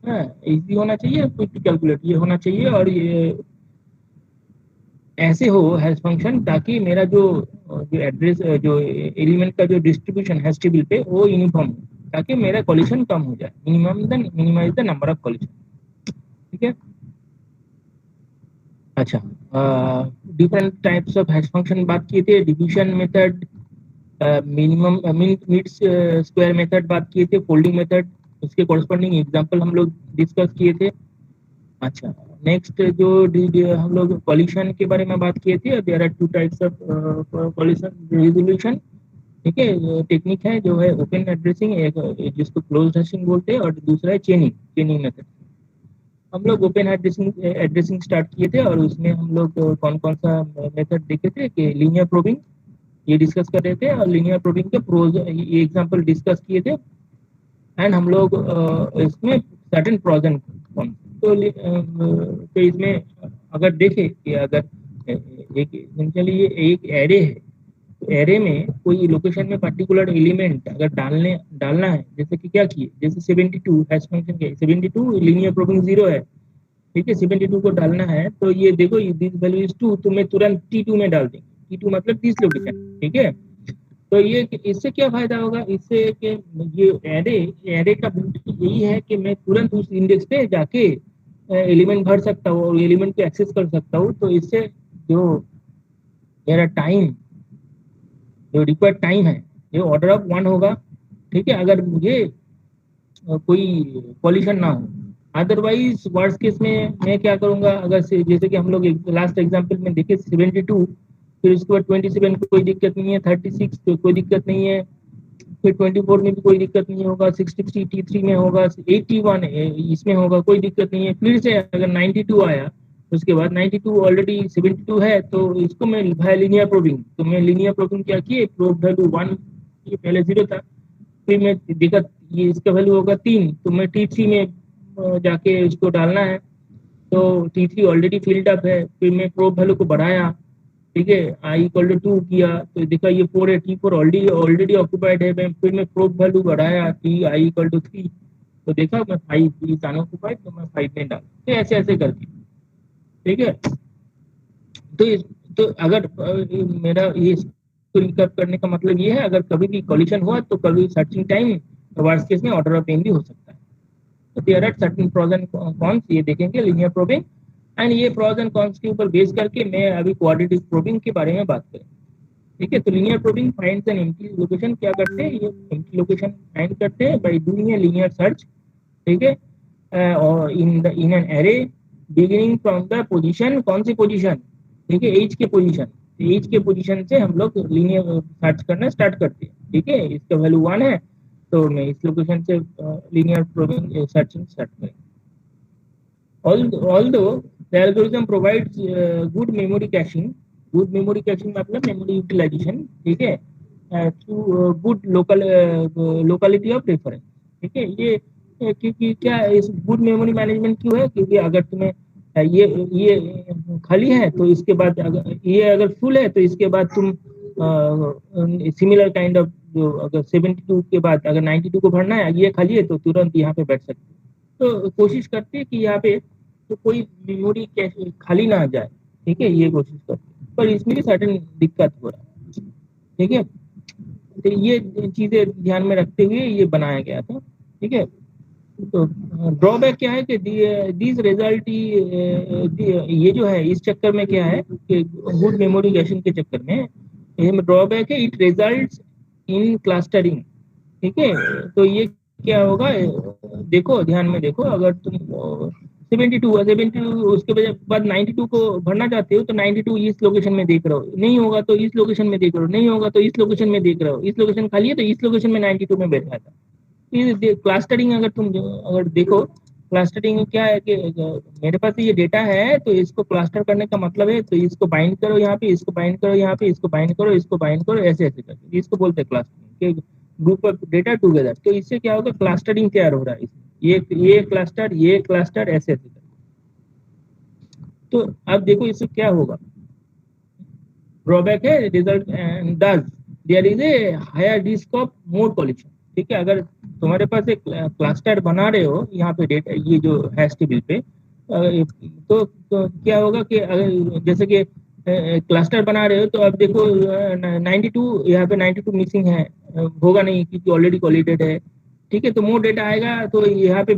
हाँ, इजी होना चाहिए, क्विक कैलकुलेट ये होना चाहिए, और ये ऐसे हो हैश फंक्शन ताकि मेरा जो जो एड्रेस जो एलिमेंट का जो डिस्ट्रीब्यूशन हैश टेबल पे वो यूनिफॉर्म हो, ताकि मेरा कॉलिशन कम हो जाए, minimise the number of collision. ठीक है। अच्छा, different types of hash function बात किए थे, division method, minimum mid square method बात किए थे, फोल्डिंग मेथड, उसके कॉरस्पॉन्डिंग एग्जांपल हम लोग डिस्कस किए थे। अच्छा, नेक्स्ट जो हम लोग कॉलिशन के बारे में बात किए थे, there are two types of collision resolution. ठीक है, टेक्निक है जो है ओपन एड्रेसिंग, एक जिसको क्लोज हैशिंग बोलते हैं, और दूसरा है चेनिंग मेथड। हम लोग ओपन एड्रेसिंग एड्रेसिंग स्टार्ट किए थे, और उसमें हम लोग कौन कौन सा मेथड देखे थे कि लीनियर प्रोबिंग ये डिस्कस कर रहे थे, और लीनियर प्रोबिंग के प्रोज ये एग्जांपल डिस्कस किए थे। एंड हम लोग इसमें सर्टेन प्रोज एंड कॉन, तो इसमें अगर देखें कि अगर एक essentially ये एक एरे है, तो एरे में कोई लोकेशन में पर्टिकुलर एलिमेंट अगर डालना है, जैसे कि क्या किए, जैसे 72 हैश फंक्शन के 72 लीनियर प्रोबिंग 0 है। ठीक है, 72 को डालना है, तो ये देखो दिस वैल्यू इज 2, तो मैं तुरंत T2 में डाल देंगे, T2 मतलब दिस लोकेशन। ठीक है, तो ये इससे क्या फायदा होगा, इससे कि ये एरे एरे का ब्यूटी यही है कि मैं तुरंत उस इंडेक्स पे जाके एलिमेंट भर सकता हूँ और एलिमेंट को एक्सेस कर सकता हूँ, तो इससे जो मेरा टाइम, जो रिक्वायर्ड टाइम है, ये ऑर्डर ऑफ 1 होगा। ठीक है, अगर मुझे कोई पॉल्यूशन ना हो। अदरवाइज वर्स्ट केस में मैं क्या करूंगा, अगर जैसे कि हम लोग लास्ट एग्जांपल में देखे 72, फिर उसके बाद 27 को कोई दिक्कत नहीं है, 36 को कोई दिक्कत नहीं है, फिर 24 में भी कोई दिक्कत नहीं होगा, 63 T3 में होगा, 81 इसमें होगा, कोई दिक्कत नहीं है। फिर से अगर 92 आया, उसके बाद 92 ऑलरेडी 72 है, तो इसको मैं भाई लीनियर प्रोबिंग, तो मैं लीनियर प्रोबिंग क्या किए, प्रोब वैल्यू 1, ये पहले 0 था, फिर मैं देखा ये इसका वैल्यू होगा 3, तो मैं T3 में जाके इसको डालना है, तो T3 ऑलरेडी फिल्ड अप है, फिर मैं प्रोब वैल्यू को बढ़ाया। ठीक है, I = 2 किया, तो देखा ये 4 है, T4 ऑलरेडी ऑलरेडी ऑक्यूपाइड है, मैं फिर मैं प्रोब वैल्यू बढ़ाया, I = 3, तो देखा मैं 5 इज अनऑक्यूपाइड, तो मैं 5 में डाल, तो ऐसे ऐसे करके। ठीक है, तो तो अगर मेरा ये रिकैप करने का मतलब ये है, अगर कभी भी कॉलिशन हुआ तो कभी सर्चिंग टाइम वर्स्ट केस में ऑर्डर ऑफ 10 भी हो सकता है। तो there are certain pros and cons, ये देखेंगे लीनियर प्रोबिंग। एंड ये प्रोज एंड कॉन्स के ऊपर बेस करके मैं अभी क्वाड्रेटिक प्रोबिंग के बारे में बात करें। ठीक है, तो linear probing finds an empty location, क्या करते हैं, ये एम्प्टी लोकेशन फाइंड करते हैं by doing a linear search. ठीक है, और in an array beginning from the position, कौन सी पोजीशन, ठीक है, एज के पोजीशन, एज के पोजीशन से हम लोग लीनियर सर्च करना स्टार्ट करते हैं। ठीक है, इसका वैल्यू 1 है, तो मैं इस लोकेशन से लीनियर प्रोबिंग सर्चिंग स्टार्ट करेंगे। Although the algorithm provides good memory caching, good memory caching मतलब memory utilization, ठीक है, through good locality of reference। ठीक है, ये क्योंकि क्या इस गुड मेमोरी मैनेजमेंट क्यों है, क्योंकि अगर तुम्हें ये खाली है, तो इसके बाद अगर ये अगर फुल है, तो इसके बाद तुम सिमिलर काइंड ऑफ, जो अगर 72 के बाद अगर 92 को भरना है, ये खाली है, तो तुरंत यहाँ पे बैठ सकते हो। तो कोशिश करते हैं कि यहाँ पे तो कोई मेमोरी कैसे खाली ना जाए। ठीक है, ये कोशिश करते हैं, पर इसमें भी सर्टेन दिक्कत हो रहा है। ठीक है, तो ये चीजें ध्यान में रखते हुए ये बनाया गया था। ठीक है, तो ड्रॉबैक क्या है कि दिस रिजल्ट, ये जो है इस चक्कर में क्या है कि गुड मेमोरी कैशिंग के चक्कर में ये ड्रॉबैक है, इट रिजल्ट इन क्लस्टरिंग। ठीक है, तो ये क्या होगा, देखो ध्यान में देखो, अगर तुम 72 उसके बाद 92 को भरना चाहते हो, तो 92 इस लोकेशन में देख रहे हो, नहीं होगा तो इस लोकेशन में देख रहे हो, नहीं होगा तो इस लोकेशन में देख रहे हो, इस लोकेशन खाली है तो इस लोकेशन में 92 में बैठा था। क्लस्टरिंग अगर तुम अगर देखो, क्लस्टरिंग क्या है कि मेरे पास ये डेटा है, तो इसको क्लस्टर करने का मतलब है, तो इसको बाइंड करो यहाँ पे, इसको बाइंड करो यहाँ पे, इसको बाइंड करो, इसको बाइंड करो, ऐसे ऐसे करके इसको बोलते हैं clustering, group of data together. तो इससे क्या होगा, क्लस्टरिंग तैयार हो रहा है, ये क्लस्टर ऐसे ऐसे करके। तो अब देखो इससे क्या होगा, ड्रॉबैक है result, thus there is a higher risk of more collision. ठीक है, अगर तुम्हारे पास एक क्लस्टर बना रहे हो यहाँ पे डेटा, ये जो हैश टेबल पे तो क्या होगा कि अगर जैसे कि क्लस्टर बना रहे हो तो अब देखो 92 यहाँ पे 92 मिसिंग है, होगा नहीं क्योंकि ऑलरेडी कोलिडेड है। ठीक है, तो मोर डेटा आएगा तो यहाँ पे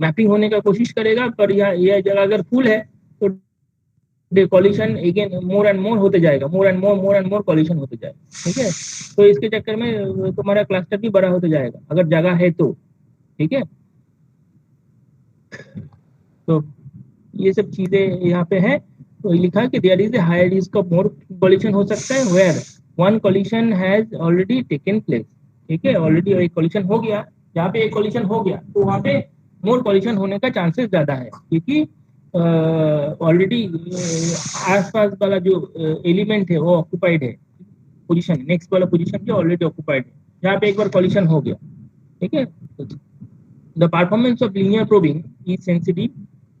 मैपिंग होने का कोशिश करेगा, पर यह जगह अगर फुल है तो कॉलिशन अगेन मोर एंड मोर होते जाएगा, मोर एंड मोर कॉलिशन होते जाएगा। ठीक है, तो इसके चक्कर में तुम्हारा क्लस्टर भी बड़ा होते जाएगा अगर जगह है तो। ठीक है, तो ये सब चीजें यहाँ पे है। तो लिखा कि there is a higher risk of more collision हो सकता है where one collision has already taken place. ठीक है, ऑलरेडी एक कॉलिशन हो गया, जहाँ पे एक कॉलिशन हो गया तो वहाँ पे मोर कॉलिशन होने का चांसेस ज्यादा है, क्योंकि ऑलरेडी आसपास वाला जो एलिमेंट है वो ऑक्युपाइड है, पोजीशन नेक्स्ट वाला पोजीशन जो ऑलरेडी ऑक्युपाइड है, जहाँ पे एक बार कॉलिशन हो गया। ठीक है, the performance of linear probing is sensitive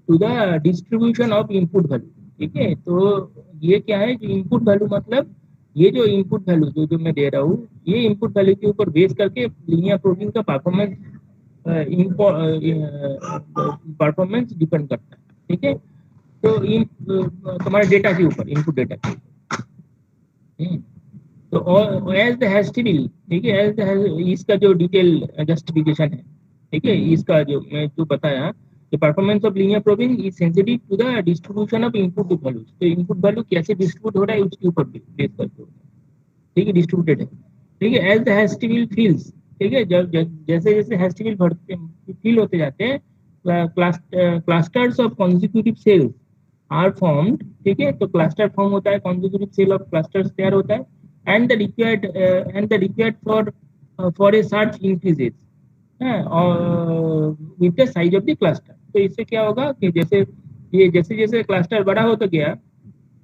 to the distribution of input value. ठीक है, तो ये क्या है, जो इनपुट वैल्यू मतलब ये जो इनपुट वैल्यू जो जो मैं दे रहा हूँ, ये इनपुट वैल्यू के ऊपर बेस करके लीनियर प्रोबिंग का परफॉर्मेंस परफॉर्मेंस डिपेंड करता है। ठीक है, तो इन तुम्हारे डेटा के ऊपर, इनपुट डेटा के ऊपर। तो as the has to be, ठीक है, एज द इसका जो डिटेल जस्टिफिकेशन है, ठीक है, इसका जो मैं जो बताया, the performance of linear probing is sensitive to the distribution of input values। तो इनपुट वैल्यू कैसे डिस्ट्रीब्यूट हो रहा है उसके ऊपर बेस करके होता है। ठीक है, डिस्ट्रीब्यूटेड है। ठीक है, एज द हैश टेबल फिल्स, ठीक है, जब जैसे जैसे हैश टेबल बढ़ते फिल होते जाते हैं, clusters of consecutive cells are formed. ठीक है, तो क्लस्टर फॉर्म होता है, कॉन्जिक्यूटिव सेल ऑफ क्लस्टर्स तैयार होता है, and the required for a search increases with the size of the cluster. तो इससे क्या होगा कि जैसे जैसे क्लस्टर बड़ा होता गया,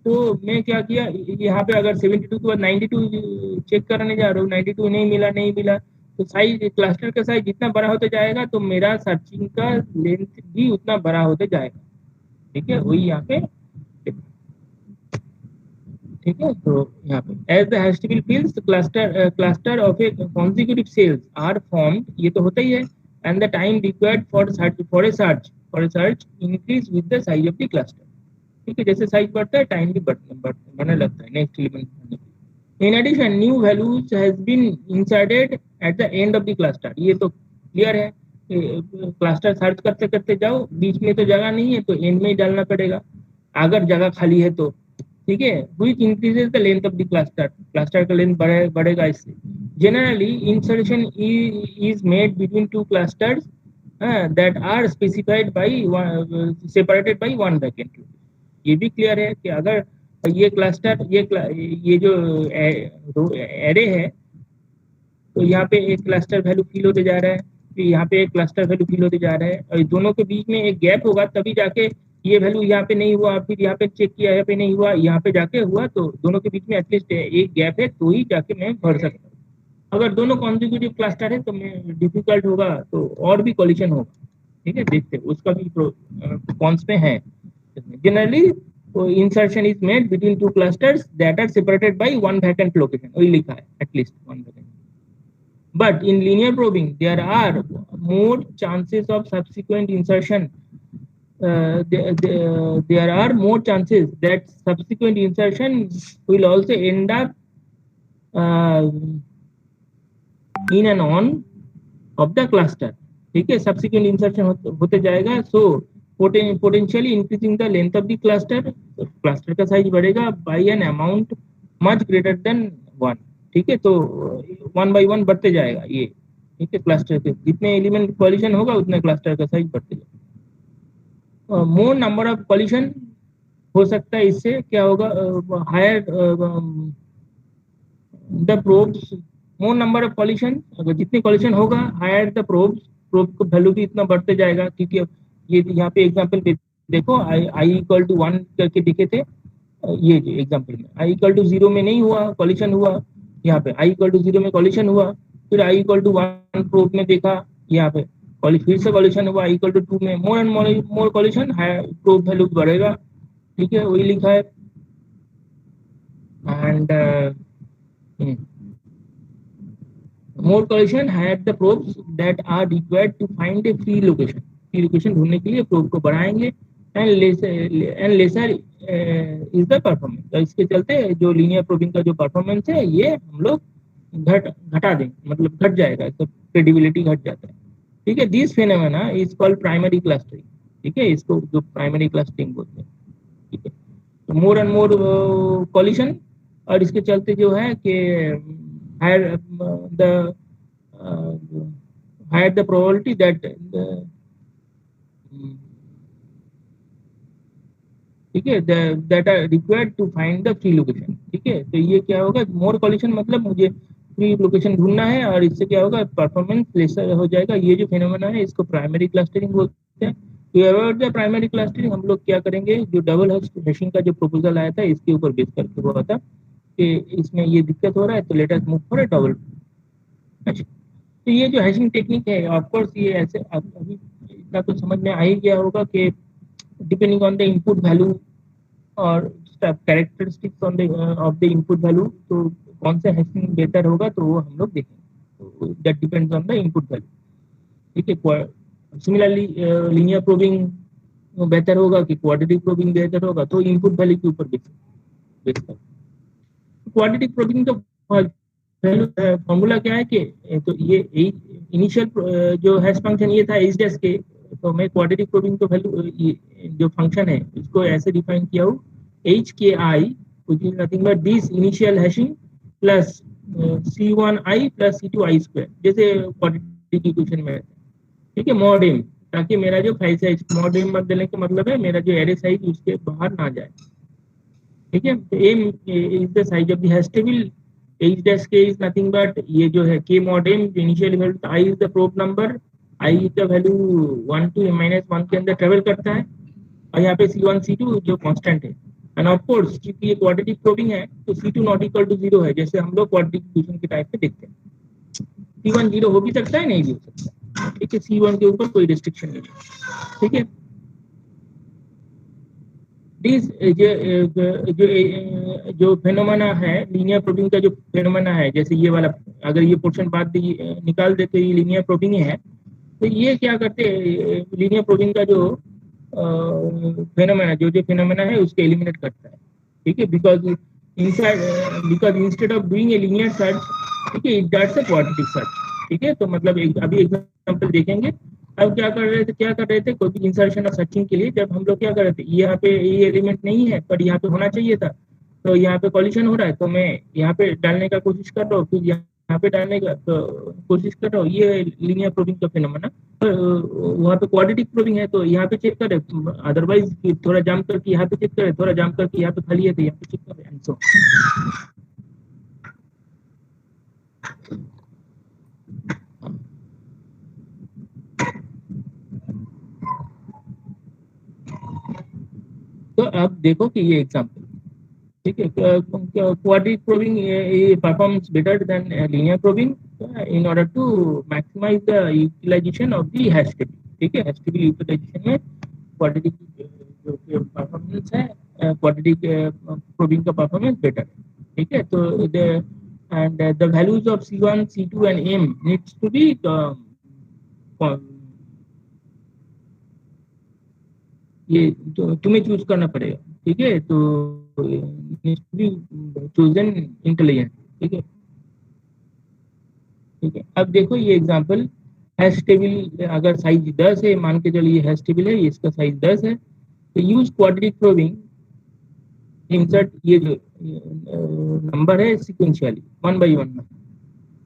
तो मैं क्या किया, यहाँ पे अगर 72 के बाद 92 चेक करने जा रहा हूँ, 92 नहीं मिला, तो साइज क्लस्टर का साइज जितना बड़ा होता जाएगा तो मेरा सर्चिंग का लेंथ भी उतना बड़ा होते जाएगा। ठीक है, वही यहाँ पे। ठीक है, तो यहाँ पे as the hash table fills cluster of a consecutive cells are formed, ये तो होता ही है, and the time required for a search increase with the size of the cluster. ठीक है, जैसे साइज बढ़ता है टाइम भी बढ़ने लगता है नेक्स्ट एलिमेंट बढ़ने के लिए। In addition new values has been inserted at the end of the cluster. ये तो क्लियर है, क्लस्टर सर्च करते करते जाओ, बीच में तो जगह नहीं है तो एंड में ही डालना पड़ेगा अगर जगह खाली है तो। ठीक है, which increases the length of the cluster, cluster का लेंथ बढ़ेगा इससे। Generally insertion is made between two clusters that are specified by separated by one vacant location। ये भी क्लियर है कि अगर ये क्लस्टर ये जो एरे है, तो यहाँ पे एक क्लस्टर वैल्यू फिल होते जा रहा है, फिर यहाँ पे एक क्लस्टर वैल्यू फिल होते जा रहा है, और दोनों के बीच में एक गैप होगा तभी जाके ये वैल्यू यहाँ पे नहीं हुआ, फिर यहाँ पे चेक किया, यहाँ पे नहीं हुआ, यहाँ पे जाके हुआ, तो दोनों के बीच में एटलीस्ट एक गैप है तो ही जाके मैं भर सकता हूँ। अगर दोनों कॉन्जिक्यूटिव क्लस्टर है तो मैं डिफिकल्ट होगा तो और भी कॉलिशन होगा। ठीक है, देखते हैं उसका भी कॉन्स पे है। Generally insertion is made between two clusters that are separated by one vacant location, वही लिखा है at least one vacant. But in linear probing there are more chances of subsequent insertion, there are more chances that subsequent insertion will also end up in and on of the cluster। ठीक है, subsequent insertion होते जाएगा, so potentially increasing the length of the cluster, cluster का size बढ़ेगा by an amount much greater than 1। ठीक है, तो 1 by 1 बढ़ते जाएगा ये। ठीक है, क्लस्टर के जितने एलिमेंट कॉलिशन होगा उतने क्लस्टर का साइज बढ़ते जाएगा। मोर नंबर ऑफ कॉलिशन हो सकता है, इससे क्या होगा, higher the probes, more number of collision, अगर जितने कॉलिशन होगा हायर द प्रोब्स, प्रोब का वैल्यू भी इतना बढ़ते जाएगा। क्योंकि ये यहाँ पे एग्जांपल देखो, आई इक्वल टू 1 करके दिखे थे, ये जो एग्जांपल में आई इक्वल टू 0 में नहीं हुआ, कॉलिशन हुआ, यहाँ पे आई इक्वल टू 0 में कॉलिशन हुआ, फिर आई इक्वल टू 1 प्रोब में देखा, यहाँ पे फिर से कॉलिशन हुआ, इक्वल टू 2 में मोर एंड मोर कॉलिशन है, प्रोब वैल्यू बढ़ेगा। ठीक है, वही लिखा है। And more collision have the probes that are required to find a free location, free location ढूंढने के लिए प्रोब को बढ़ाएंगे, and lesser is the performance. तो इसके चलते जो लीनियर प्रोबिंग का जो परफॉर्मेंस है ये हम लोग घटा दें, मतलब घट जाएगा, तो क्रेडिबिलिटी घट जाता है। ठीक है, this phenomena is called primary clustering. ठीक है, इसको जो प्राइमरी क्लस्टरिंग बोलते हैं। ठीक है, तो मोर एंड मोर कॉलिशन, और इसके चलते जो है कि higher the higher the probability that, ठीक है, that are required to find the free location. ठीक है, तो ये क्या होगा, मोर कॉलिशन मतलब मुझे फ्री लोकेशन ढूंढना है, और इससे क्या होगा, परफॉर्मेंस लेसर हो जाएगा। ये जो फिनोमेना है इसको प्राइमरी क्लस्टरिंग बोलते हैं। तो अबाउट द प्राइमरी क्लस्टरिंग हम लोग क्या करेंगे, जो डबल हैशिंग का जो प्रपोजल आया था इसके ऊपर बेस करके हुआ था कि इसमें ये दिक्कत हो रहा है, तो let us move for a double hashing. तो ये जो हैशिंग टेक्निक है, ऑफ कोर्स ये ऐसे अभी इतना तो समझ में आ ही गया होगा कि depending on the input value और characteristics on the of the input value, तो कौन सा हैशिंग बेटर होगा तो वो हम लोग देखेंगे। तो that depends on the input value. ठीक है, सिमिलरली लीनियर प्रोबिंग बेहतर होगा कि क्वाड्रेटिक प्रोबिंग बेहतर होगा, तो इनपुट वैल्यू के ऊपर बेस कर। क्वाड्रेटिक प्रोबिंग तो वैल्यू फॉर्मूला क्या है कि तो ये इनिशियल जो हैश फंक्शन ये था एच डैश के, तो मैं क्वाड्रेटिक प्रोबिंग तो वैल्यू जो फंक्शन है इसको ऐसे डिफाइन किया हूँ, एच के आई which is nothing but this initial hashing plus C1i plus C2i square, जैसे क्वाड्रेटिक इक्वेशन में। ठीक है, मॉड एम, ताकि मेरा जो फाइल साइज, मॉड एम बदलने का मतलब है मेरा जो एरे साइज उसके बाहर ना जाए। ठीक है, तो M is the size of the hash table, H dash K is nothing but ये जो है K mod M, initial value I is the probe number, I is the value 1 to -1 के अंदर ट्रेवल करता है, और यहाँ पे C1 C2 जो कांस्टेंट है। एंड ऑफ कोर्स क्योंकि ये क्वाड्रेटिक प्रोबिंग है तो C2 नॉट इक्वल टू 0 है, जैसे हम लोग क्वाड्रेटिक इक्वेशन के टाइप पे देखते हैं। C1 0 हो भी सकता है, नहीं भी हो सकता है। ठीक है, C1 के ऊपर कोई रिस्ट्रिक्शन नहीं है। ठीक है, दिस जो फेनोमेना है लीनियर प्रोबिंग का, जो फेनोमेना है, जैसे ये वाला अगर ये पोर्शन बाद निकाल दे तो ये लीनियर प्रोबिंग ही है। तो ये क्या करते हैं, लीनियर प्रोबिंग का जो फेनोमेना, जो जो फेनोमेना है उसको एलिमिनेट करता है। ठीक है, because inside, because instead of doing a linear search, ठीक है, it dots a quadratic search. ठीक है, तो मतलब अभी एग्जांपल देखेंगे। अब क्या कर रहे थे कोई भी इंसर्शन और सर्चिंग के लिए, जब हम लोग क्या कर रहे थे, यहाँ पे ये एलिमेंट नहीं है पर यहाँ पे होना चाहिए था, तो यहाँ पे कॉलिशन हो रहा है, तो मैं यहाँ पे डालने का कोशिश कर रहा हूँ, फिर यहाँ पे डालने का तो कोशिश कर रहा हूँ, ये लीनियर प्रोबिंग का फिनोमेना। वहाँ पे क्वाड्रेटिक प्रोबिंग है तो यहाँ पे चेक करे, अदरवाइज थोड़ा जाम करके यहाँ पे चेक करे, थोड़ा जाम करके यहाँ पे खाली है तो यहाँ पे चेक करे, एंड सो। तो अब देखो कि ये एग्जाम्पल, ठीक है, quadratic probing performs better than linear probing in order to maximize the utilization of the hash table। ठीक है, हैश टेबल यूटिलाइजेशन में क्वाड्रेटिक जो परफॉर्मेंस है, क्वाड्रेटिक प्रोबिंग का परफॉर्मेंस बेटर है। ठीक है, तो the values of C1 C2 and M needs to be, ये तो तुम्हें चूज करना पड़ेगा। ठीक है, तो चूजन इंटेलिजेंट। ठीक है, ठीक है, अब देखो ये एग्जांपल, हैश टेबल अगर साइज 10 है, मान के चलिए हैश टेबल है, इसका साइज 10 है, तो यूज क्वाड्रेटिक प्रोबिंग, इंसर्ट ये जो नंबर है सिक्वेंशियली 1 by 1 में।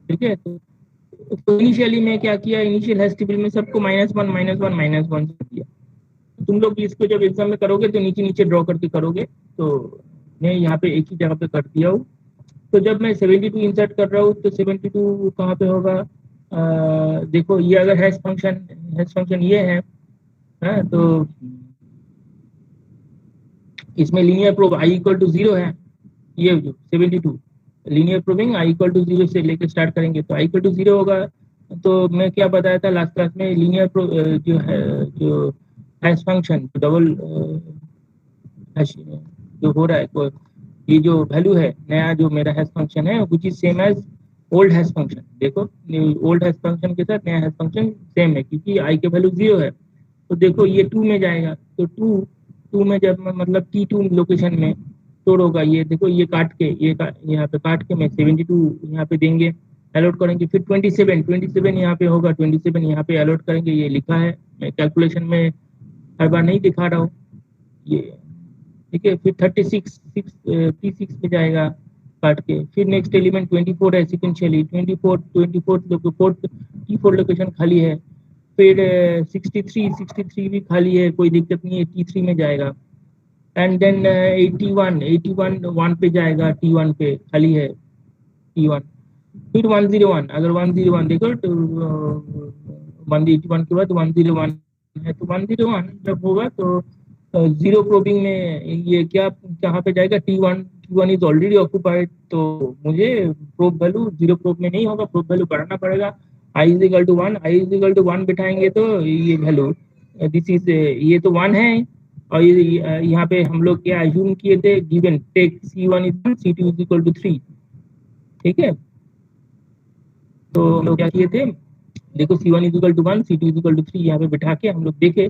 ठीक है, तो इनिशियली मैं क्या किया, इनिशियल हैश टेबल में सबको -1 किया। तुम लोग भी इसको जब एग्जाम में करोगे तो नीचे नीचे ड्रॉ करके करोगे, तो मैं यहाँ पे एक ही जगह पे कर दिया हूँ। तो जब मैं 72 इंसर्ट कर रहा हूँ तो 72 कहाँ पे होगा, देखो ये अगर हैश फंक्शन ये है, तो इसमें linear probe I equal to 0 है, ये जो 72 linear probing I equal to 0 से लेकर स्टार्ट करेंगे तो आई इक्वल टू 0 होगा। तो मैं क्या बताया था लास्ट क्लास में, लीनियर जो है, जो हैश फंक्शन डबल हैश जो हो रहा है, ये जो वैल्यू है, नया जो मेरा हैश फंक्शन है which is same as old hash function देखो, ओल्ड हैश फंक्शन के साथ नया हैश फंक्शन सेम है क्योंकि आई के वैल्यू 0 है। तो देखो ये 2 में जाएगा, तो 2 2 में जब मतलब T2 लोकेशन में स्टोर होगा, ये देखो ये काट के यहाँ पे काट के मैं 72 यहाँ पे देंगे, अलॉट करेंगे। फिर 27 यहाँ पे होगा, 27 यहाँ पे अलॉट करेंगे, ये लिखा है, मैं कैलकुलेशन में हर बार नहीं दिखा रहा हूँ ये। ठीक है, फिर 36 P6 में जाएगा काट के। फिर नेक्स्ट एलिमेंट 24 है सिक्वेंशियली, 24 T4 लोकेशन खाली है। फिर 63 भी खाली है, कोई दिक्कत नहीं है, T3 में जाएगा। एंड देन 81 1 पे जाएगा, T1 पे खाली है T1। फिर 101, अगर 101 देखो तो 181 के बाद 101 है, तो 101 जब होगा तो जीरो प्रोबिंग में ये क्या कहाँ पे जाएगा, T1 इज ऑलरेडी ऑक्यूपाइड, तो मुझे प्रोब वैल्यू जीरो प्रोब में नहीं होगा, प्रोब वैल्यू बढ़ाना पड़ेगा। I is equal to 1, I is equal to 1 बिठाएंगे तो ये वैल्यू दिस इज ये तो 1 है। और यहाँ पे हम लोग क्या अज्यूम किए थे, given take C1 is 1, C2 is equal to 3। ठीक है, तो हम लोग क्या किए थे, देखो C1 is equal to 1, C2 is equal to 3 यहाँ पे बिठा के हम लोग देखे,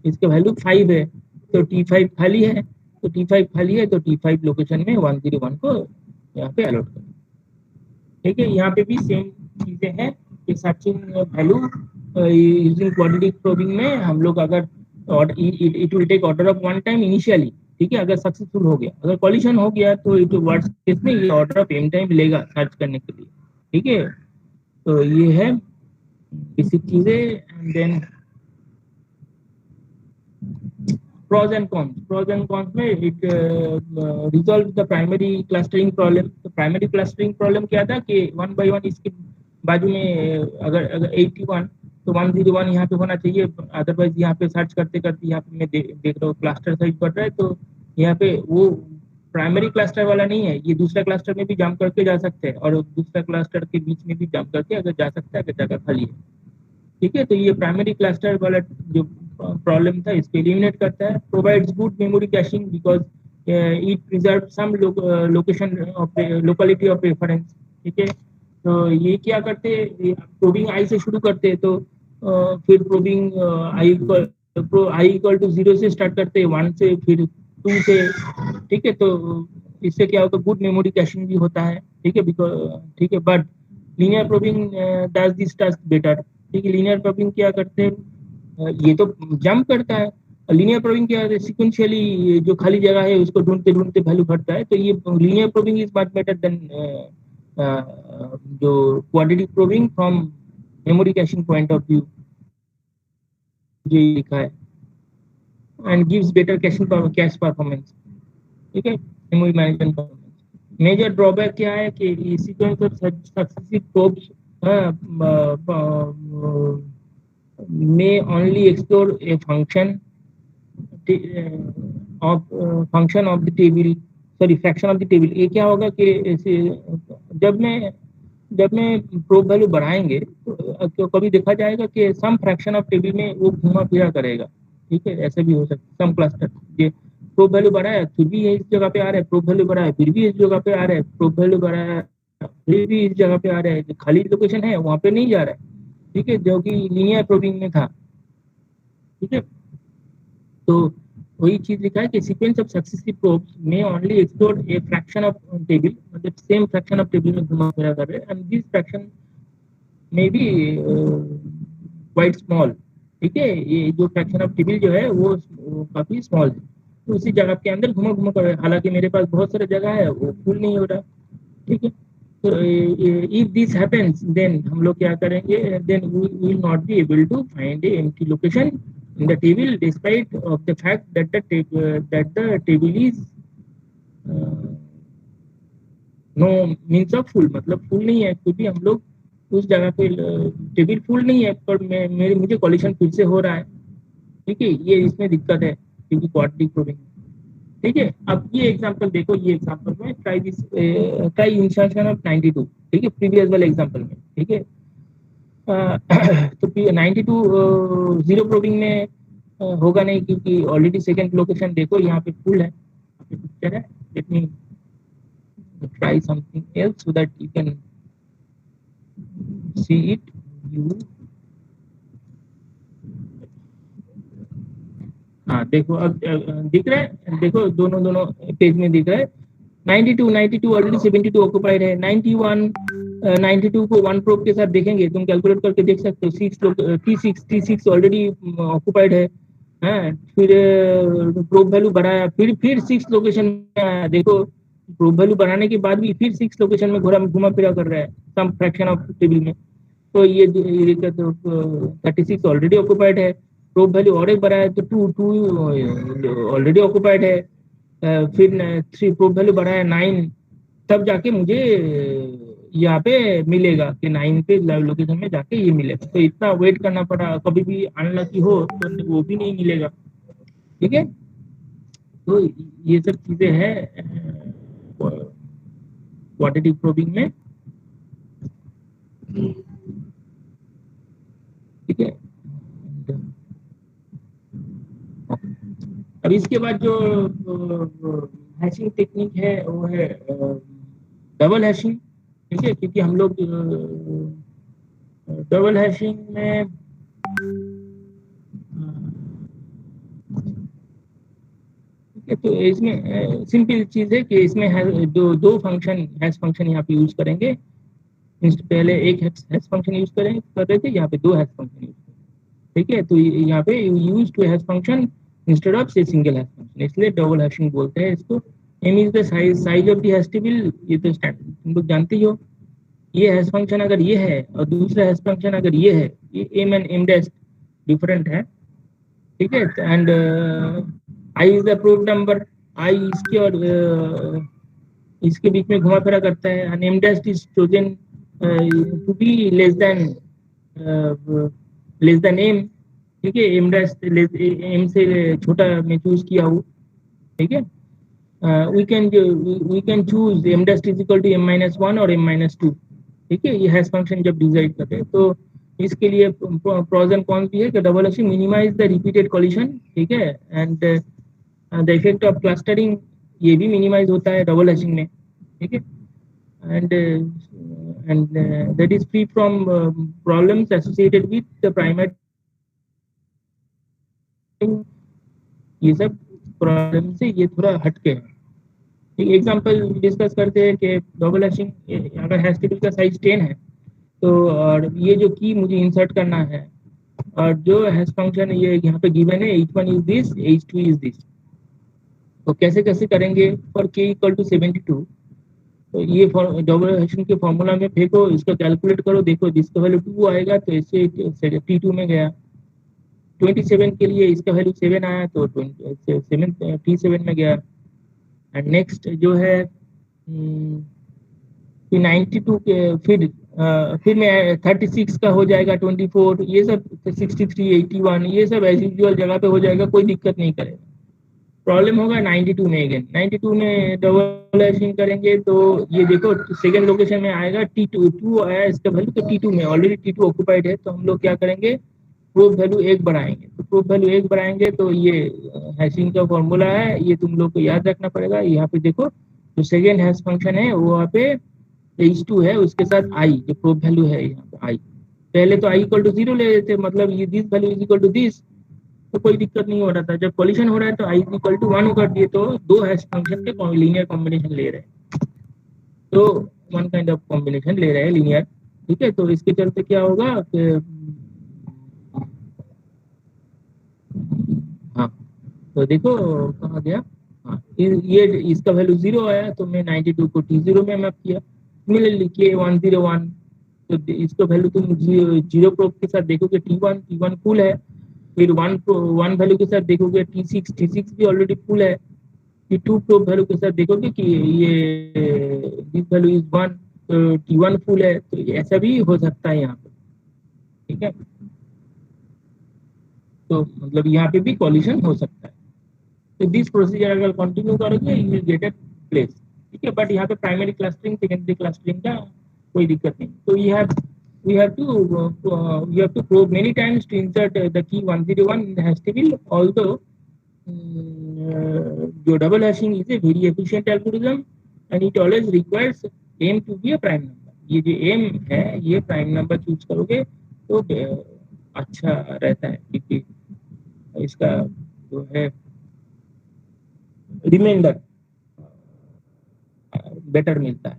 इसका वैल्यू 5 है, तो T5 खाली है, तो T5 खाली है तो T5 लोकेशन में 101 को यहाँ पे अलॉट करें। ठीक है, यहाँ पे भी सेम चीजें हैं, searching value using quadratic probing में हम लोग अगर it will take order of 1 time initially. ठीक है, अगर सक्सेसफुल हो गया, अगर कॉलिशन हो गया तो इट वर्स्ट केस में ये ऑर्डर ऑफ m टाइम लेगा सर्च करने के लिए। ठीक है, तो ये है बेसिक चीजें। And then pros and cons में it resolve the primary clustering problem. तो प्राइमरी क्लस्टरिंग प्रॉब्लम क्या था कि 1 by 1 इसके बाजू में अगर 81 तो 101 यहाँ पे होना चाहिए, अदरवाइज यहाँ पे सर्च करते करते यहाँ पे मैं देख रहा हूँ क्लस्टर साइज बढ़ रहा है, तो यहाँ पे वो प्राइमरी क्लस्टर वाला नहीं है, ये दूसरा क्लस्टर में भी जंप करके जा सकते हैं और दूसरा क्लस्टर के बीच में भी जंप करके अगर जा सकता है अगर जगह खाली है। ठीक है, तो ये प्राइमरी क्लस्टर वाला जो प्रॉब्लम था इसको एलिमिनेट करता है। Provides good memory caching because it preserve some location of locality of reference. ठीक है, तो ये क्या करते हैं, प्रोबिंग आई से शुरू करते हैं, तो फिर प्रोबिंग आई इक्वल टू 0 से स्टार्ट करते हैं, 1 से, फिर 2 से। ठीक है, तो इससे क्या होता है, गुड मेमोरी कैशिंग भी होता है। ठीक है, बिकॉज ठीक है, but linear probing does this task better. ठीक है, लीनियर प्रोबिंग क्या करते हैं, ये तो जंप करता है, लीनियर प्रोबिंग क्या है, सिक्वेंशियली जो खाली जगह है उसको ढूंढते ढूंढते वैल्यू भरता है, तो ये linear probing is much better than जो quadratic probing from memory caching point of view, जो लिखा है, and gives better caching cache performance. ठीक है, memory management performance. Major drawback क्या है कि sequence of successive probes may only explore a function of the table, sorry fraction of the table. ये क्या होगा कि जब मैं प्रोब वैल्यू बढ़ाएंगे तो कभी देखा जाएगा कि सम फ्रैक्शन ऑफ टेबल में वो घुमा फिरा करेगा। ठीक है, ऐसे भी हो सकता है, सम क्लस्टर ये प्रोब वैल्यू बढ़ा है फिर भी इस जगह पे आ रहा है, प्रोब वैल्यू बढ़ा है फिर भी इस जगह पे आ रहा है, प्रोब वैल्यू बढ़ा है फिर भी इस जगह पे आ रहा है, जो खाली लोकेशन है वहां पे नहीं जा रहा है। ठीक है, जो कि लीनियर प्रोबिंग में था। ठीक है, तो वही चीज लिखा है कि सीक्वेंस ऑफ सक्सेसिव प्रोब्स में only explore a fraction of table, मतलब सेम फ्रैक्शन ऑफ टेबल में घुमा फिरा कर रहे हैं, एंड दिस फ्रैक्शन में बी क्वाइट स्मॉल। ठीक है, ये जो फ्रैक्शन ऑफ टेबल जो है वो काफी स्मॉल है, तो उसी जगह के अंदर घुमा घुमा कर, हालांकि मेरे पास बहुत सारा जगह है वो फुल नहीं हो रहा। ठीक है, तो if this happens then हम लोग क्या करेंगे, then we will not be able to find a empty location in the table despite of the fact that the table is no means of full, मतलब फुल नहीं है, फिर भी हम लोग उस जगह पे टेबल फुल नहीं है पर मुझे कॉलिशन फिर से हो रहा है। ठीक है, ये इसमें दिक्कत है क्योंकि क्वाड्रेटिक प्रोबिंग। ठीक है, अब ये एग्जांपल देखो, ये एग्जांपल में ट्राई इंसर्शन ऑफ 92। ठीक है, प्रीवियस वाले एग्जांपल में। ठीक है, तो 92 जीरो प्रोबिंग में होगा नहीं क्योंकि ऑलरेडी सेकंड लोकेशन देखो यहाँ पे फुल है, पिक्चर है। Let me try something else so that you can see it you, हाँ देखो अब दिख रहा है, देखो दोनों दोनों पेज में दिख रहा है। 92 ऑलरेडी 72 ऑक्युपाइड है। 91 92 को वन प्रोब के साथ देखेंगे, तुम कैलकुलेट करके देख सकते हो। T6 ऑलरेडी ऑक्युपाइड है। हाँ, फिर प्रोब वैल्यू बढ़ाया, फिर 6 लोकेशन में आया। देखो प्रोब वैल्यू बढ़ाने के बाद भी फिर 6 लोकेशन में घुमा फिरा कर रहा है सम फ्रैक्शन ऑफ टेबल में। तो ये 36 ऑलरेडी ऑक्युपाइड है। प्रोब वैल्यू और एक बढ़ाया तो टू टू ऑलरेडी ऑक्युपाइड है। फिर 3 प्रोब वैल्यू बढ़ाया 9, तब जाके मुझे यहाँ पे मिलेगा कि 9 पे लाइव लोकेशन में जाके ये मिलेगा। तो इतना वेट करना पड़ा, कभी भी अनलकी हो तो वो भी नहीं मिलेगा। ठीक है, तो ये सब चीजें हैं क्वाड्रेटिक प्रोबिंग में। ठीक है, अब इसके बाद जो हैशिंग टेक्निक है वो है डबल हैशिंग। ठीक है, क्योंकि हम लोग डबल हैशिंग में ठीक है, तो इसमें सिंपल चीज है कि इसमें दो फंक्शन हैश फंक्शन यहाँ पे यूज करेंगे। पहले एक हैश फंक्शन यूज कर रहे थे, यहाँ पे दो हैश फंक्शन यूज करेंगे। ठीक है, तो यहाँ पे use two hash function instead of से सिंगल हैश फंक्शन, इसलिए डबल हैशिंग बोलते हैं इसको। M is the size of the hash table, ये तो स्टैंडर्ड तुम लोग जानते ही हो। ये हैश फंक्शन अगर ये है और दूसरा हैश फंक्शन अगर ये है, ये M and M dash different है। ठीक है, and I is the probe number. I इसके और इसके बीच में घुमा फिरा करता है। And M dash is chosen to be less than M. ठीक है, एम डैश एम से छोटा मैं चूज किया हूँ। ठीक है, we can choose m dash is equal to m minus 1 और m minus 2। ठीक है, ये हैश फंक्शन जब डिसाइड करते हैं तो इसके लिए प्रोज एंड कॉन्स भी है कि double hashing minimise the repeated collision. ठीक है, and the effect of clustering, ये भी मिनिमाइज होता है डबल हैशिंग में। ठीक है, and that is free from problems associated with the primary. ये सब प्रॉब्लम से ये थोड़ा हटके है। एग्जांपल डिस्कस करते हैं कि डबल हैशिंग अगर हैश टेबल का साइज 10 है तो, और ये जो की मुझे इंसर्ट करना है, और जो हैश फंक्शन ये यहाँ पे गिवन है h1 is this, h2 is this, तो कैसे कैसे करेंगे फॉर k इक्वल टू 72। तो ये डबल हैशिंग के फॉर्मूला में फेंको, इसको कैलकुलेट करो, देखो जिसका वैल्यू 2 आएगा तो इससे T2 में गया। 27 के लिए इसका वैल्यू 7 आया तो 7 T7 में गया। एंड नेक्स्ट जो है फिर 92 के फिर में 36 का हो जाएगा 24, ये सब 63 81 ये सब एज यूजुअल जगह पे हो जाएगा, कोई दिक्कत नहीं करेगा। प्रॉब्लम होगा 92 में। अगेन 92 में डबल हैशिंग करेंगे तो ये देखो सेकंड लोकेशन में आएगा T2 आया इसका वैल्यू, तो T2 में ऑलरेडी T2 ऑक्युपाइड है, तो हम लोग क्या करेंगे प्रूफ वैल्यू 1 बढ़ाएंगे। तो प्रूफ वैल्यू 1 बढ़ाएंगे तो ये हैशिंग का फॉर्मूला है, ये तुम लोग को याद रखना पड़ेगा। यहाँ पे देखो जो सेकेंड हैश फंक्शन है वो वहाँ पे h2 है, उसके साथ i जो प्रूफ वैल्यू है यहाँ पे i। पहले तो i इक्वल टू 0 ले लेते, मतलब ये this value is equal to this, तो कोई दिक्कत नहीं हो रहा था। जब कोलिशन हो रहा है तो i इज इक्वल टू 1 कर दिए, तो दो हैश फंक्शन के लीनियर कॉम्बिनेशन ले रहे हैं, तो वन काइंड ऑफ कॉम्बिनेशन ले रहे हैं लीनियर। ठीक है, तो इसके चलते क्या होगा कि हाँ, तो देखो कहाँ गया। हाँ, ये इसका वैल्यू 0 आया तो मैं 92 को T0 में मैप किया। सिमिलरली के 101, तो इसका वैल्यू तुम जीरो प्रोब के साथ देखोगे T1 फुल है। फिर वन वैल्यू के साथ देखोगे T6 भी ऑलरेडी फुल है। फिर 2 प्रोब वैल्यू के साथ देखोगे कि ये दिस वैल्यू इज 1, तो T1 फुल है, तो ऐसा भी हो सकता है यहाँ पे। ठीक है, तो मतलब यहाँ पे भी कॉलिशन हो सकता है। तो दिस प्रोसीजर अगर कंटिन्यू करोगे you will get a place. ठीक है, बट यहाँ पे प्राइमरी क्लस्टरिंग सेकेंडरी क्लस्टरिंग का कोई दिक्कत नहीं। तो we have to probe many times to insert the key 101 in the hash table, although your double hashing is a very efficient algorithm and it always requires m to be a prime number। ये जो M है ये prime number choose करोगे तो अच्छा रहता है, क्योंकि इसका जो है रिमाइंडर बेटर मिलता है।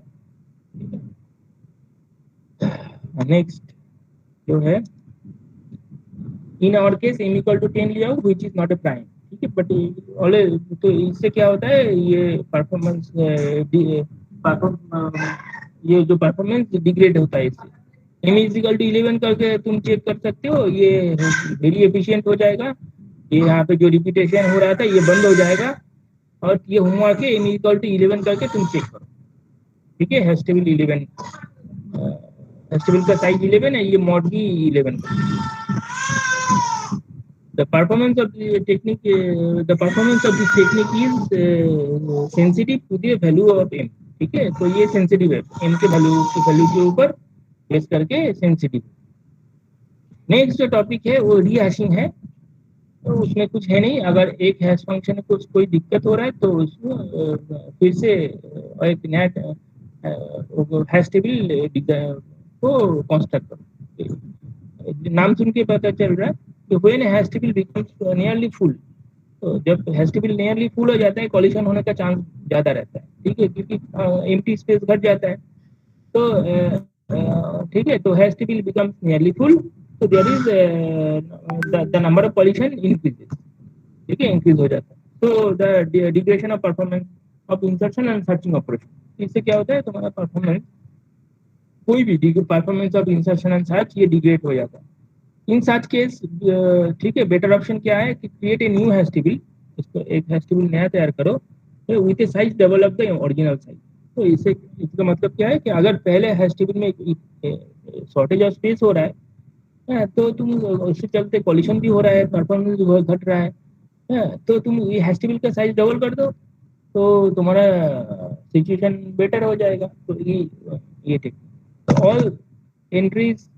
नेक्स्ट जो है in our case m equal to 10 लिया which is not a prime, ठीक है, बट ऑलवेज तो इससे क्या होता है ये परफॉर्मेंस ये जो परफॉर्मेंस डिग्रेड होता है इससे। m इज इक्वल टू 11 करके तुम चेक कर सकते हो, ये वेरी एफिशिएंट हो जाएगा। ये यहाँ पे जो रिपीटेशन हो रहा था ये बंद हो जाएगा, और ये होमवर्क है m इक्वल टू 11 करके तुम चेक करो, ठीक है। हेस्टेबल 11, हेस्टेबल का साइज 11 है, ये मॉड भी 11 का। The performance of the technique, the performance of this technique is sensitive to the value of m, ठीक है। तो ये सेंसिटिव है, m के वैल्यू के ऊपर बेस करके सेंसिटिव। नेक्स्ट जो टॉपिक है वो रीहैशिंग है, तो उसमें कुछ है नहीं। अगर एक हैश फंक्शन को कोई दिक्कत हो रहा है तो उसको फिर से एक नया हैश टेबल को कंस्ट्रक्ट करो। नाम सुन के पता चल रहा है कि when hash table becomes nearly full, तो जब हैश टेबल नियरली फुल हो जाता है कॉलिशन होने का चांस ज्यादा रहता है, ठीक है, क्योंकि एम्प्टी स्पेस घट जाता है। तो ठीक है, तो hash table becomes nearly full, तो there is the number of collision increases, ठीक है, इंक्रीज हो जाता है। तो the degradation of performance of insertion and searching operation, इससे क्या होता है तुम्हारा परफॉर्मेंस, कोई भी performance of insertion and search ये डिग्रेड हो जाता है। इन सच केस, ठीक है, बेटर ऑप्शन क्या है कि create a new hash table, इसको एक हैश टेबल नया तैयार करो with A size double of the original size. तो इसका मतलब क्या है कि अगर पहले हैश टेबल में शॉर्टेज ऑफ स्पेस हो रहा है, तो तुम उससे चलते कॉलिशन भी हो रहा है, परफॉर्मेंस भी बहुत घट रहा है, तो तुम ये हैश टेबल का साइज डबल कर दो तो तुम्हारा सिचुएशन बेटर हो जाएगा। तो ये technique, all entries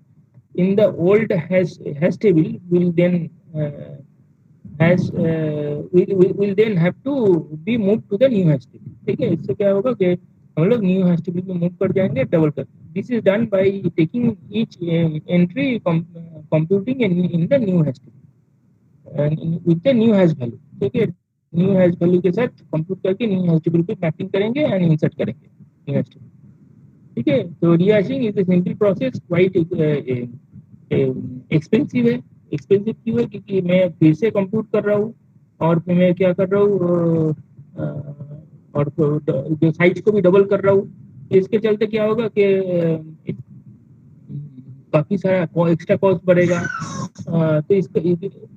in the old hash table will then will then have to be moved to the new hash table, ठीक है। इससे क्या होगा कि हम लोग न्यू हैश टेबल में मूव कर जाएंगे डबल कर। This is done by taking each entry computing in the new hash table with the new hash value, ठीक है। न्यू हैश वैल्यू के साथ कंप्यूट करके न्यू हैश टेबल पे मैपिंग करेंगे एंड इंसर्ट करेंगे न्यू हैश टेबल, ठीक है। तो rehashing is a simple process, quite expensive है। एक्सपेंसिव क्यों है? क्योंकि मैं फिर से कंप्यूट कर रहा हूँ और फिर मैं क्या कर रहा हूँ और जो साइज को भी डबल कर रहा हूँ। इसके चलते क्या होगा कि काफी सारा एक्स्ट्रा कॉस्ट बढ़ेगा। तो इसको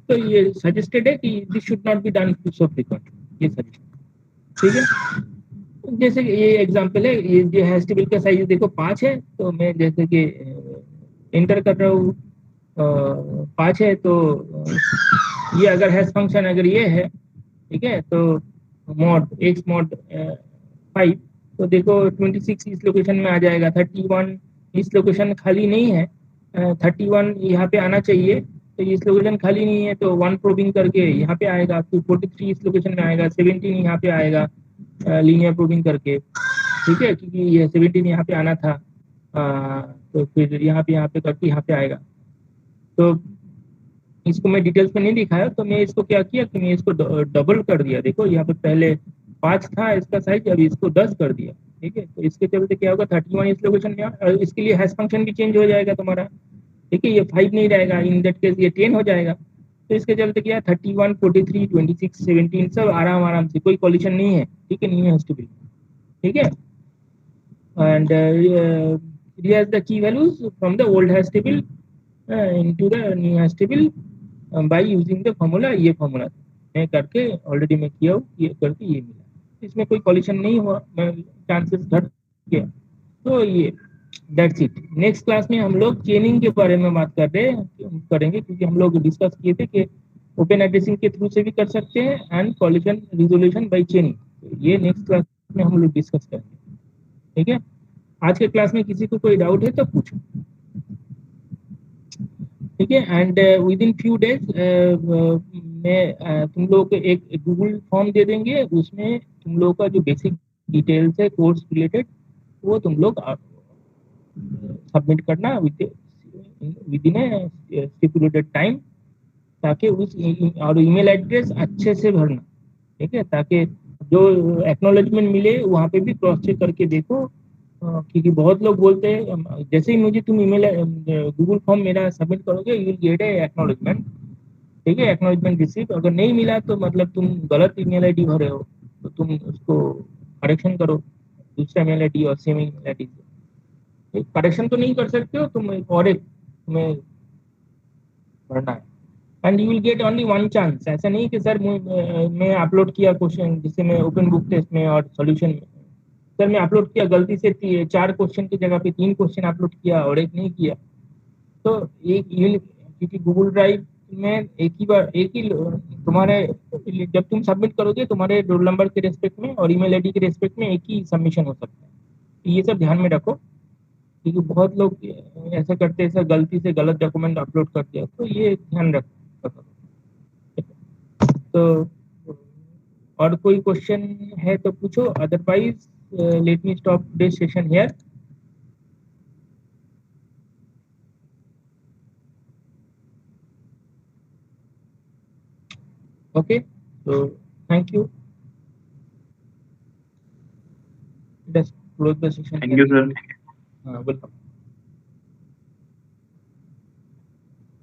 तो ये सजेस्टेड है कि this should not be done so frequent, ये सजेस्ट, ठीक है। जैसे कि ये एग्जांपल है, ये जो हैश टेबल का साइज देखो 5 है, तो मैं जैसे कि एंटर कर रहा हूँ 5 है, तो ये अगर हैश फंक्शन अगर ये है, ठीक है, तो मॉड एक्स मॉड 5, तो देखो 26 इस लोकेशन में आ जाएगा, 31 इस लोकेशन खाली नहीं है, 31 यहाँ पे आना चाहिए, तो इस लोकेशन खाली नहीं है, तो 1 प्रोबिंग करके यहाँ पे आएगा, फिर 43 इस लोकेशन में आएगा, 17 यहाँ पे आएगा लीनियर प्रोबिंग करके, ठीक है, क्योंकि ये 17 यहाँ पे आना था, तो फिर यहाँ पे करके यहाँ पे आएगा। तो इसको मैं डिटेल्स में नहीं दिखाया, तो मैं इसको क्या किया कि मैं इसको डबल कर दिया। देखो यहाँ पे पहले 5 था इसका साइज, अभी इसको 10 कर दिया, ठीक है। तो इसके चलते क्या होगा, 31 इस लोकेशन में, इसके लिए हैश फंक्शन भी चेंज हो जाएगा तुम्हारा, ठीक है। ये 5 नहीं रहेगा, इन दैट केस ये 10 हो जाएगा। तो इसके चलते क्या 31, 43, 26, 17 सब आराम से, कोई कॉलिशन नहीं है, ठीक है, न्यू हैश टेबल, ठीक है। And here's the key values from the old hash table into the new hash table by using the formula। ये फॉर्मूला मैं करके ऑलरेडी मैं किया हूँ, ये करके ये मिला, इसमें कोई कॉलिशन नहीं हुआ, चांसेस घट गया। तो ये दैट्स इट। नेक्स्ट क्लास में हम लोग चेनिंग के बारे में बात करेंगे, क्योंकि हम लोग डिस्कस किए थे कि ओपन एड्रेसिंग के थ्रू से भी कर सकते हैं and collision resolution by chaining. तो ये नेक्स्ट क्लास में हम लोग डिस्कस करेंगे, ठीक है। आज के क्लास में किसी को कोई डाउट है तो पूछो, ठीक है। And with in few days मैं तुम लोगों को एक गूगल फॉर्म दे देंगे, उसमें तुम लोगों का जो बेसिक डिटेल्स है कोर्स रिलेटेड वो तुम लोग सबमिट करना with in A stipulated time, ताकि उस और ईमेल एड्रेस अच्छे से भरना, ठीक है, ताकि जो एक्नॉलेजमेंट मिले वहाँ पे भी क्रॉस चेक करके देखो। क्योंकि बहुत लोग बोलते हैं जैसे ही मुझे तुम ईमेल गूगल फॉर्म मेरा सबमिट करोगे you will get A acknowledgement, ठीक है, एक्नॉलेजमेंट रिसीव। अगर नहीं मिला तो मतलब तुम गलत ईमेल आईडी भरे हो, तो तुम उसको करेक्शन करो दूसरा ईमेल आईडी और सेम ईमेल आईडी से। करेक्शन तो नहीं कर सकते हो तुम, एक और एक तुम्हें भरना है। And you will get only one chance. ऐसा नहीं कि सर मैं अपलोड किया क्वेश्चन, जिससे मैं ओपन बुक टेस्ट में और सॉल्यूशन में, सर मैं अपलोड किया गलती से 4 क्वेश्चन की जगह पे 3 क्वेश्चन अपलोड किया और एक नहीं किया, तो एक क्योंकि गूगल ड्राइव में एक ही तुम्हारे, जब तुम सबमिट करोगे तुम्हारे रोल नंबर के रेस्पेक्ट में और ईमेल आईडी के रेस्पेक्ट में एक ही सबमिशन हो सकता है। तो ये सब ध्यान में रखो, क्योंकि बहुत लोग ऐसा करते हैं, सर गलती से गलत डॉक्यूमेंट अपलोड कर दिया, तो ये ध्यान रखो। तो और कोई क्वेश्चन है तो पूछो, otherwise let me stop today session here. Okay, so thank you. Let's close the session Thank here. you, sir. Welcome.